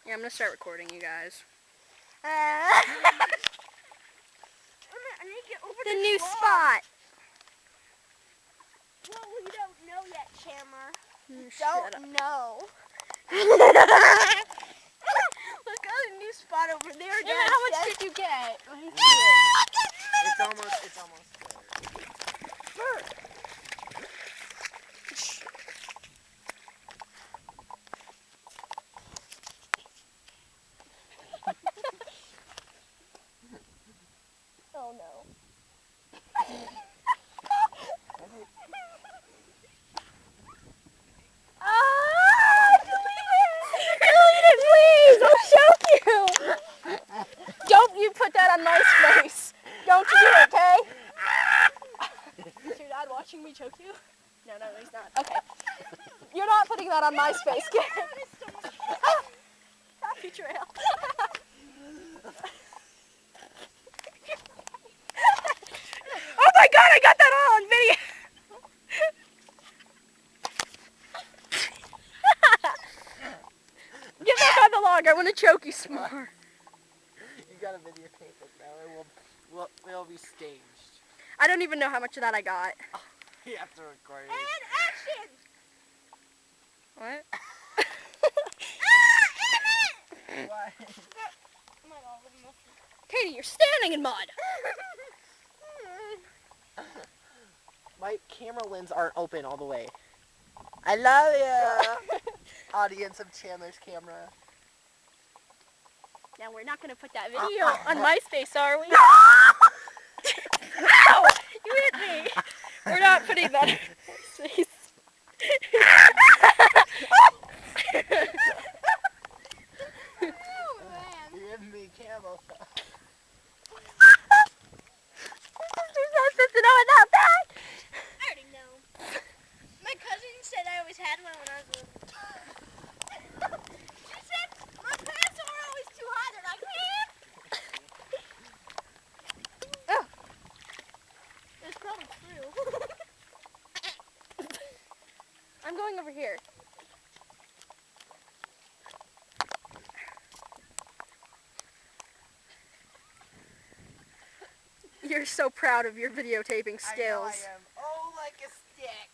Yeah, I'm gonna start recording you guys. I need to get over The new spot. Well, we don't know yet, Chandler. Shut up. Don't know. Look at the new spot over there. Yeah, how much did you get? Let me see it. It's almost there. Oh no. Delete it, please! I'll choke you! Don't you put that on my face. Don't you do it, okay? Is your dad watching me choke you? No, he's not. Okay. You're not putting that on my face, kid. Happy trail. Oh my god, I got that on video! Get back on the log, I want to choke you some more. You gotta videotape it now. It will be staged. I don't even know how much of that I got. You have to record it. And action! What? Why? Oh my god, Katie, you're standing in mud. My camera lens aren't open all the way. I love you. Audience of Chandler's camera. Now we're not gonna put that video on MySpace, are we? Ow! You hit me. We're not putting that on MySpace. You give me camel. You're not supposed to know about that. I already know. My cousin said I always had one when I was little. She said my pants are always too high. They're like, Oh. It's probably true. I'm going over here. You're so proud of your videotaping skills. I know I am. Oh, like a stick.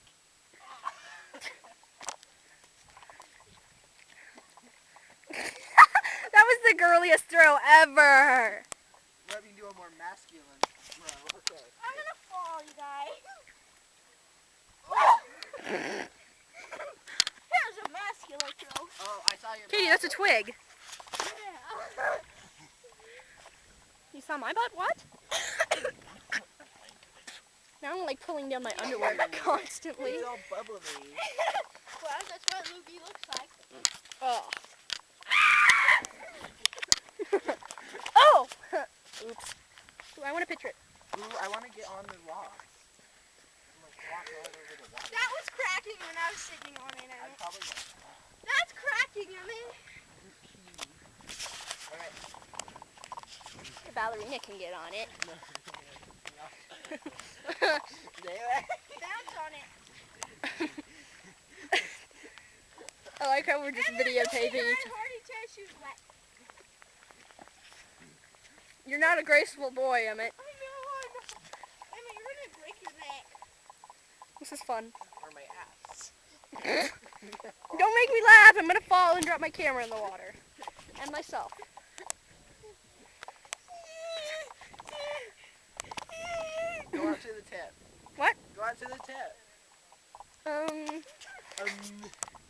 That was the girliest throw ever. Let me do a more masculine throw. Okay. I'm gonna fall, you guys. Here's a masculine throw. Oh, I saw your Katie, back. that's a twig. Yeah. You saw my butt? What? Now I'm like pulling down my underwear constantly. It's all bubbly. Well, that's what Loogie looks like. Oh. Oh! Oops. Ooh, I want a picture it. Ooh, I want to get on the rocks. I'm like walk all over the water. That was cracking when I was sitting on it. I probably won't. That's cracking, I mean. Alright. The ballerina can get on it. Bounce on it. I like how we're just videotaping each other. You're not a graceful boy, Emmett. I know. Emma, you're gonna break your neck. This is fun. Or my ass. Don't make me laugh. I'm gonna fall and drop my camera in the water. And myself. Go out to the tip. What? Go out to the tip.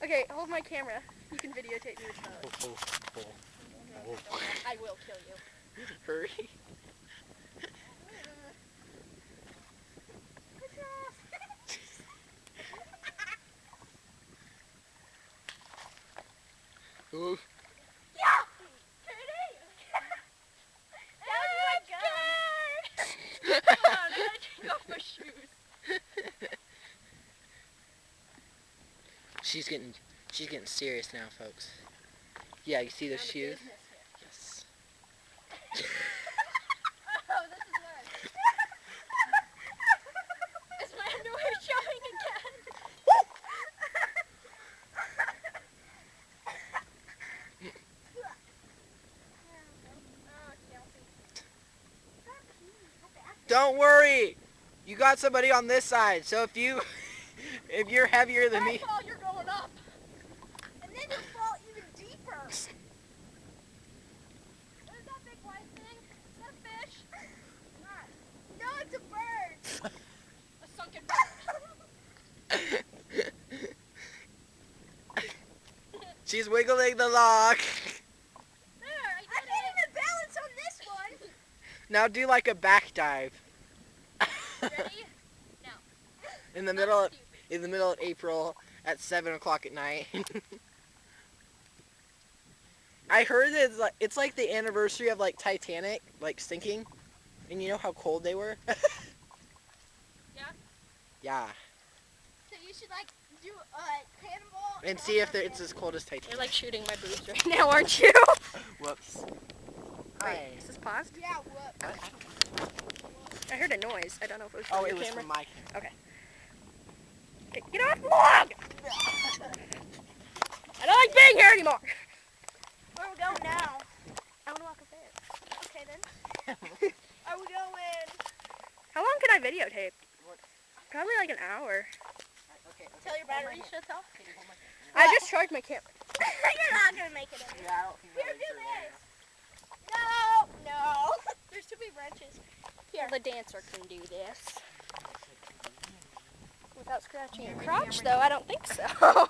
Okay, hold my camera. You can videotape me with that. I will kill you. Hurry. Ooh. Yeah! That was my gun! Come on, I gotta take off my shoes. She's getting serious now, folks. Yeah, you see those shoes? Yes. Oh, this is worse. Is my underwear showing again? Don't worry. You got somebody on this side. So if you're heavier than me. Fall, you're going up. And then you'll fall even deeper. What is that big white thing? Is that fish? No, it's a bird. A sunken bird. She's wiggling the log. There, I can't even balance on this one. Now do like a back dive. Ready? In the middle of April at 7 o'clock at night. I heard that it's like the anniversary of like Titanic, like sinking, and you know how cold they were. Yeah? Yeah. So you should like do a cannonball. And see if it's as cold as You're Titanic. like shooting my boobs right now, aren't you? Whoops. Wait, is this paused? Yeah, what? I heard a noise. I don't know if it was from Oh, your it was camera. from my camera. Okay, get off the log! I don't like being here anymore. Where are we going now? I want to walk up there. Okay then. Are we going? How long can I videotape? Probably like an hour. Okay, Till your battery shuts off? I just charged my camera. You're not gonna make it. Yeah, I don't think Here, that do is this. No, no. There's too many wrenches. Here, the dancer can do this. Without scratching your crotch, though, I don't think so.